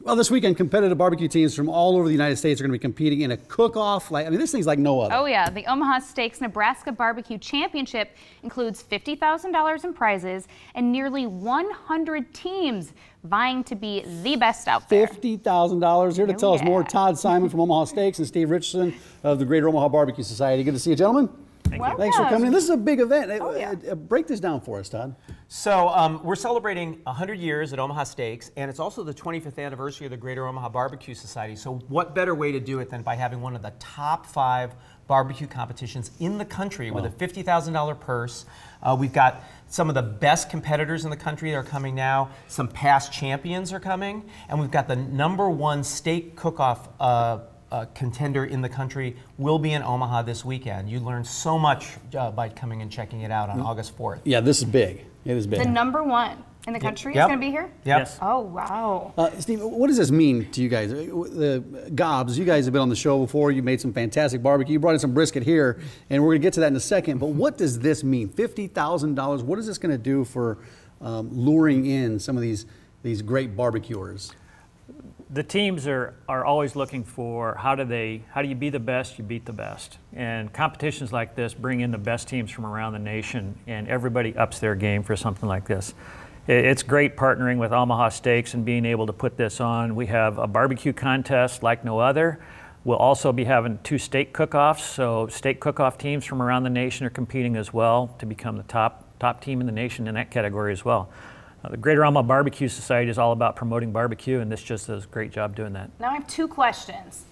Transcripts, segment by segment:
Well, this weekend, competitive barbecue teams from all over the United States are going to be competing in a cook-off. This thing's like no other. Oh, yeah. The Omaha Steaks Nebraska Barbecue Championship includes $50,000 in prizes and nearly 100 teams vying to be the best out there. $50,000. Here to tell us more, Todd Simon from Omaha Steaks and Steve Richardson of the Greater Omaha Barbeque Society. Good to see you, gentlemen. Thanks for coming in. This is a big event. Break this down for us, Todd. So we're celebrating 100 years at Omaha Steaks, and it's also the 25th anniversary of the Greater Omaha Barbeque Society. So what better way to do it than by having one of the top 5 barbecue competitions in the country with a $50,000 purse. We've got some of the best competitors in the country that are coming now. Some past champions are coming, and we've got the #1 steak cook-off contender in the country will be in Omaha this weekend. You learn so much by coming and checking it out on August 4th. Yeah, this is big. It is big. The #1 in the country is going to be here? Yep. Yes. Oh, wow. Steve, what does this mean to you guys? The Gobs, you guys have been on the show before. You made some fantastic barbecue. You brought in some brisket here, and we're going to get to that in a second. But what does this mean? $50,000. What is this going to do for luring in some of these great barbecuers? The teams are always looking for how do you be the best, you beat the best. And competitions like this bring in the best teams from around the nation, and everybody ups their game for something like this. It's great partnering with Omaha Steaks and being able to put this on. We have a barbecue contest like no other. We'll also be having 2 steak cook-offs, so steak cook-off teams from around the nation are competing as well to become the top team in the nation in that category as well. The Greater Omaha Barbeque Society is all about promoting barbecue, and this just does a great job doing that. Now I have 2 questions.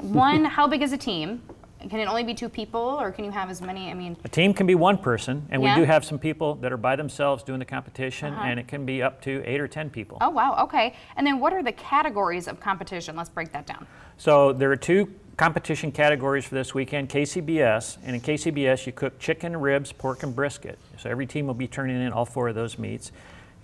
One, how big is a team? Can it only be 2 people, or can you have as many? A team can be 1 person, and we do have some people that are by themselves doing the competition, and it can be up to 8 or 10 people. Oh, wow, okay. And then what are the categories of competition? Let's break that down. So there are 2 competition categories for this weekend, KCBS, and in KCBS you cook chicken, ribs, pork, and brisket. So every team will be turning in all 4 of those meats.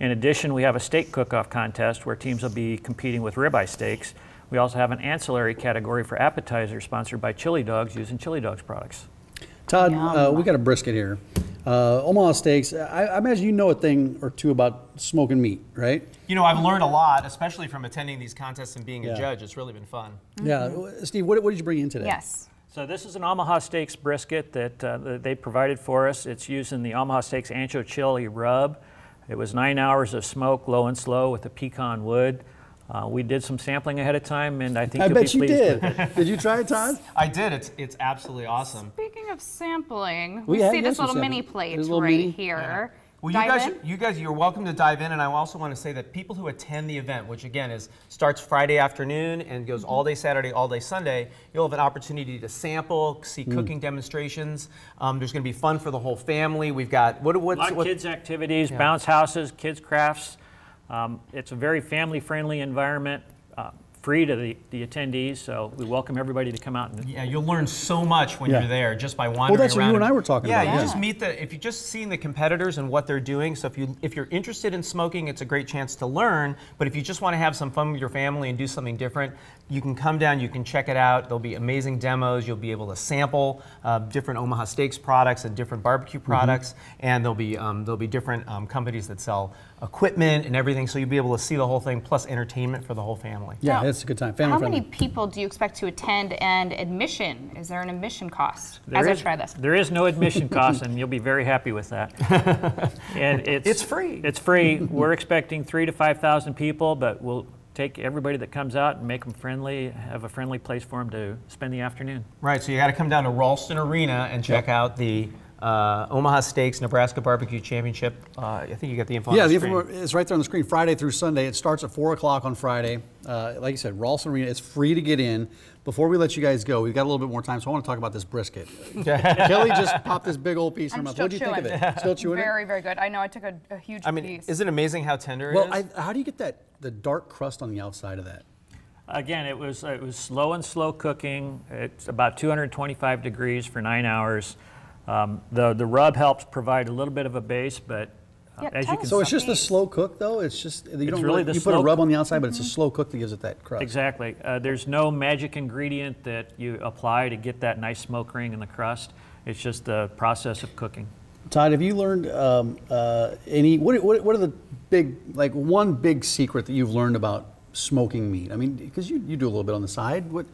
In addition, we have a steak cook-off contest where teams will be competing with ribeye steaks. We also have an ancillary category for appetizers sponsored by Chili Dogs using Chili Dogs products. Todd, we got a brisket here. Omaha Steaks, I imagine you know a thing or 2 about smoking meat, right? You know, I've learned a lot, especially from attending these contests and being a judge. It's really been fun. Yeah. Steve, what did you bring in today? Yes. So this is an Omaha Steaks brisket that they provided for us. It's using the Omaha Steaks Ancho Chili Rub. It was 9 hours of smoke, low and slow, with a pecan wood. We did some sampling ahead of time, and I think you'll be pleased with it. Did you try it, Todd? I did. It's absolutely awesome. Speaking of sampling, we see this little mini plate right here. Yeah. Well, you guys, you're welcome to dive in, and I also want to say that people who attend the event, which again starts Friday afternoon and goes all day Saturday, all day Sunday, you'll have an opportunity to sample, see cooking demonstrations. There's going to be fun for the whole family. We've got a lot of kids activities, bounce houses, kids crafts. It's a very family-friendly environment. Free to the attendees, so we welcome everybody to come out. Yeah, you'll learn so much when you're there just by wandering around. Well, that's what you and I were talking about. Yeah, you just meet if you're just seeing the competitors and what they're doing, so if you're interested in smoking, it's a great chance to learn, but if you just want to have some fun with your family and do something different, you can come down, you can check it out. There'll be amazing demos. You'll be able to sample different Omaha Steaks products and different barbecue products, and there'll be different companies that sell equipment and everything, so you'll be able to see the whole thing, plus entertainment for the whole family. Yeah, it's a good time. Family friendly. How many people do you expect to attend, and admission? Is there an admission cost as I try this? There is no admission cost, and you'll be very happy with that. And it's free. It's free. We're expecting 3,000 to 5,000 people, but we'll take everybody that comes out and make them friendly, have a friendly place for them to spend the afternoon. Right, so you got to come down to Ralston Arena and check out the Omaha Steaks Nebraska Barbecue Championship. I think you got the info on the screen. Yeah, it's right there on the screen, Friday through Sunday. It starts at 4 o'clock on Friday. Like you said, Ralston Arena, it's free to get in. Before we let you guys go, we've got a little bit more time, so I want to talk about this brisket. Kelly just popped this big old piece in her mouth. What do you think of it? Still chewing it? Very, very good. I know, I took a huge piece. Isn't it amazing how tender it is? Well, how do you get the dark crust on the outside of that? Again, it was slow cooking. It's about 225 degrees for 9 hours. The rub helps provide a little bit of a base, but as you can see. So it's just a slow cook, though? It's just, you put a rub on the outside, but it's a slow cook that gives it that crust. Exactly. There's no magic ingredient that you apply to get that nice smoke ring in the crust. It's just the process of cooking. Todd, have you learned what are the big, one big secret that you've learned about smoking meat? I mean, because you do a little bit on the side. What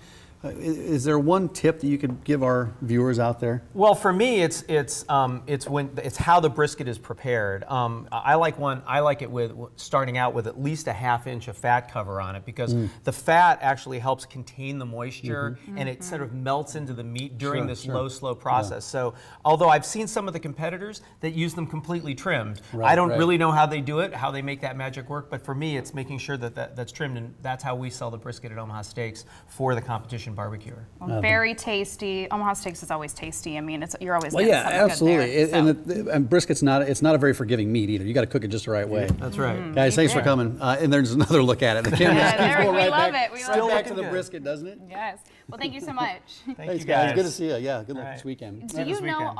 is there one tip that you could give our viewers out there? Well, for me, it's how the brisket is prepared. I like it with starting out with at least a ½ inch of fat cover on it, because the fat actually helps contain the moisture and it sort of melts into the meat during this slow process. So although I've seen some of the competitors that use them completely trimmed, I don't really know how they do it, how they make that magic work. But for me, it's making sure that that's trimmed, and that's how we sell the brisket at Omaha Steaks for the competition barbecuer. Well, very tasty. Omaha Steaks is always tasty. I mean, you're always well, getting yeah, something absolutely. good there, so. And brisket's not a very forgiving meat either. You got to cook it just the right way. That's right. Guys, thanks for coming. And there's another look at it. The camera We love it. We Still love back it. to the brisket, doesn't it? Yes. Well, thank you so much. Thanks, Thanks, guys. Good to see you. Yeah, good luck this weekend. Do you know